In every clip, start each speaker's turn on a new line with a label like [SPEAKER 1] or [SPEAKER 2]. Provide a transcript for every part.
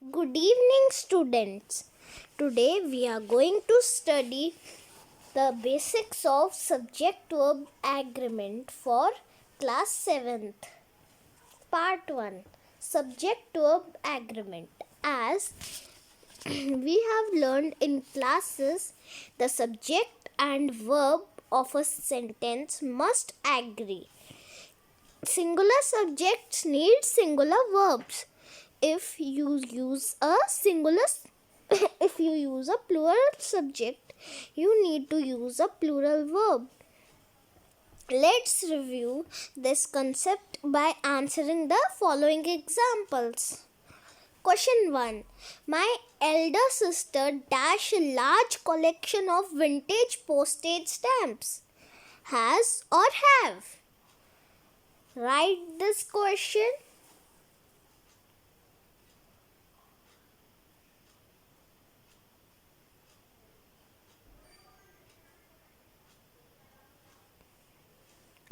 [SPEAKER 1] Good evening, students. Today we are going to study the basics of subject verb agreement for class 7th. Part 1, Subject verb agreement. As we have learned in classes, the subject and verb of a sentence must agree. Singular subjects need singular verbs. If you use a plural subject, you need to use a plural verb. Let's review this concept by answering the following examples. Question 1. My elder sister dash a large collection of vintage postage stamps. Has or have? Write this question.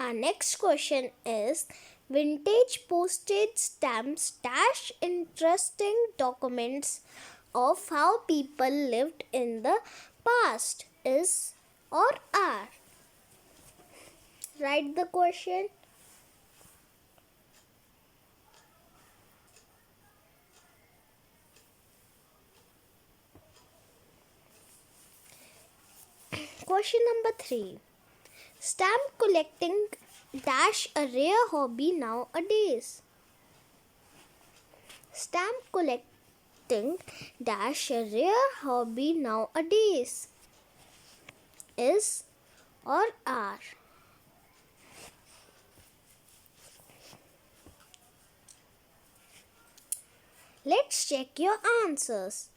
[SPEAKER 1] Our next question is, vintage postage stamps dash interesting documents of how people lived in the past. Is or are? Write the question. Question number 3. Stamp collecting dash a rare hobby nowadays. Stamp collecting dash a rare hobby nowadays. Is or are? Let's check your answers.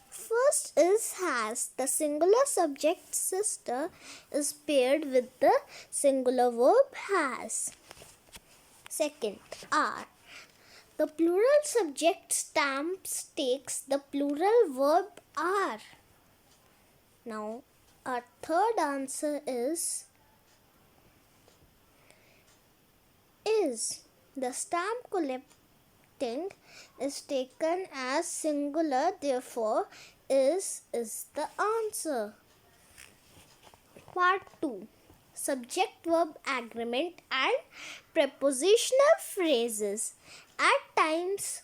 [SPEAKER 1] First is has. The singular subject sister is paired with the singular verb has. Second, are. The plural subject stamps takes the plural verb are. Now, our third answer is. The stamp collecting is taken as singular, therefore is the answer. Part 2, Subject verb agreement and prepositional phrases. At times,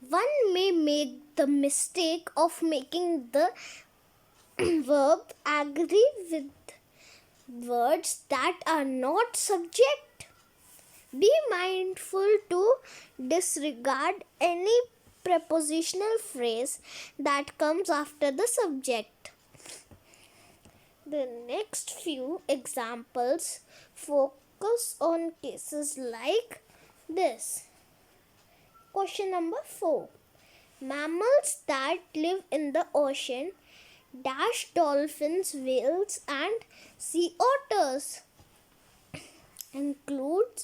[SPEAKER 1] one may make the mistake of making the verb agree with words that are not subject. Be mindful to disregard any prepositional phrase that comes after the subject. The next few examples focus on cases like this. Question number 4. Mammals that live in the ocean dash dolphins, whales and sea otters. Include.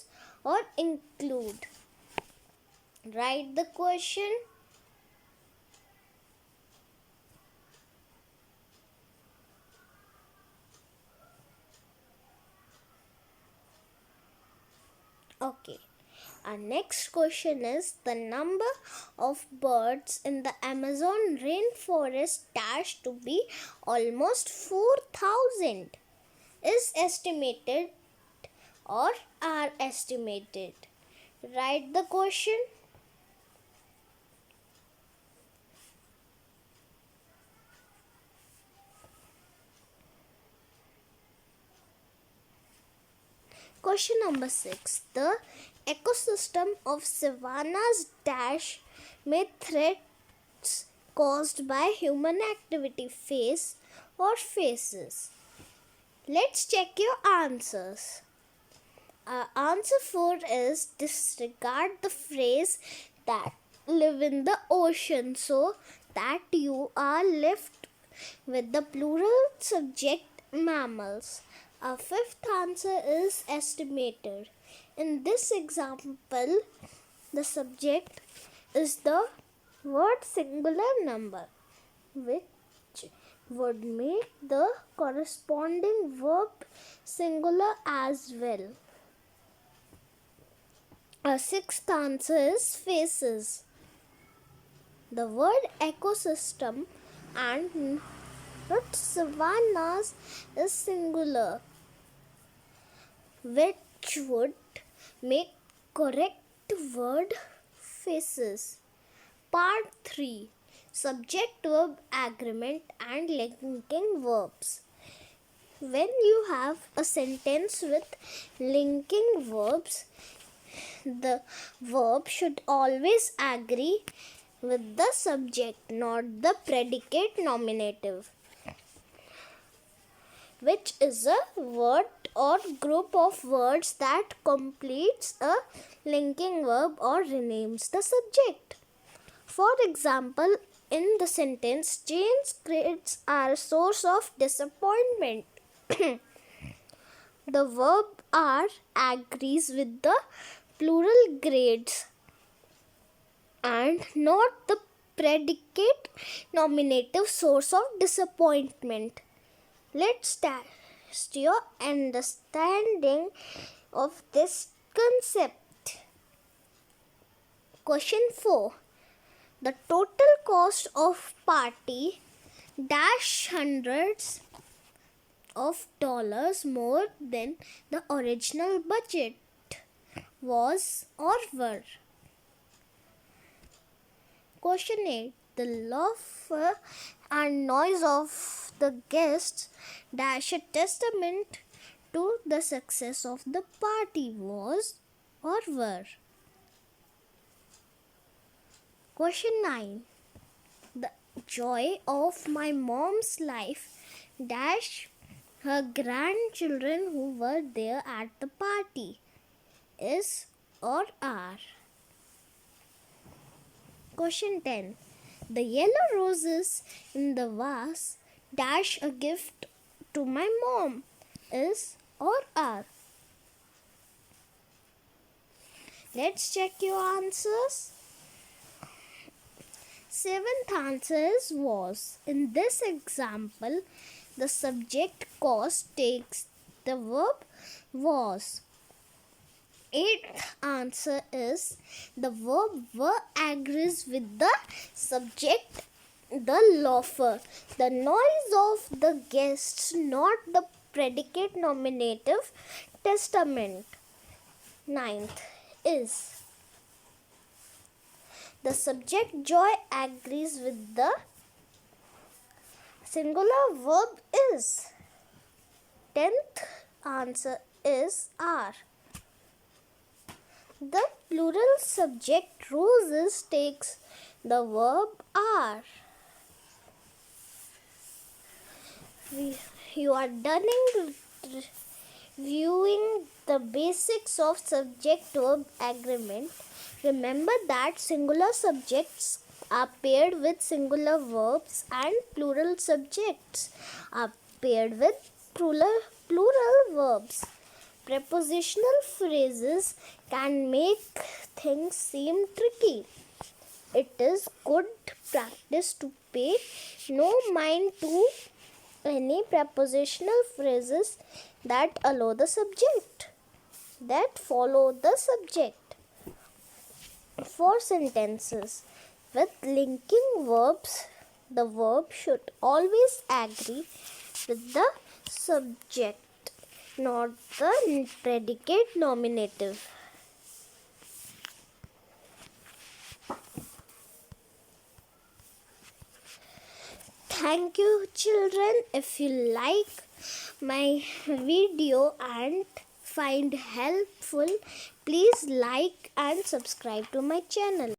[SPEAKER 1] Write the question. Okay. Our next question is, the number of birds in the Amazon rainforest dash to be almost 4,000. Is estimated or are estimated? Write the question. Question number 6. The ecosystem of savannas dash may threats caused by human activity face or faces. Let's check your answers. Answer 4 is, disregard the phrase that live in the ocean so that you are left with the plural subject mammals. Our fifth answer is estimated. In this example, the subject is the word singular number, which would make the corresponding verb singular as well. Our sixth answer is faces. The word ecosystem and not savannas is singular, which would make correct word faces. Part 3. Subject verb agreement and linking verbs. When you have a sentence with linking verbs, the verb should always agree with the subject, not the predicate nominative, which is a word or group of words that completes a linking verb or renames the subject. For example, in the sentence, Jane's grades are a source of disappointment. The verb are agrees with the plural grades and not the predicate nominative source of disappointment. Let's test your understanding of this concept. Question 4. The total cost of party dash hundreds of dollars more than the original budget was or were. Question 8. The laughter and noise of the guests dash a testament to the success of the party was or were. Question 9. The joy of my mom's life dash her grandchildren who were there at the party is or are. Question 10. The yellow roses in the vase dash a gift to my mom is or are. Let's check your answers. Seventh answer is was. In this example, the subject cost takes the verb was. Eighth answer is the verb were agrees with the subject, the laughter, the noise of the guests, not the predicate nominative testament. Ninth is the subject joy agrees with the singular verb is. 10th answer is are. The plural subject roses takes the verb are. You are done viewing the basics of subject-verb agreement. Remember that singular subjects are paired with singular verbs and plural subjects are paired with plural verbs. Prepositional phrases can make things seem tricky. It is good practice to pay no mind to any prepositional phrases that follow the subject. For sentences with linking verbs, the verb should always agree with the subject, not the predicate nominative. Thank you, children. If you like my video and find helpful, please like and subscribe to my channel.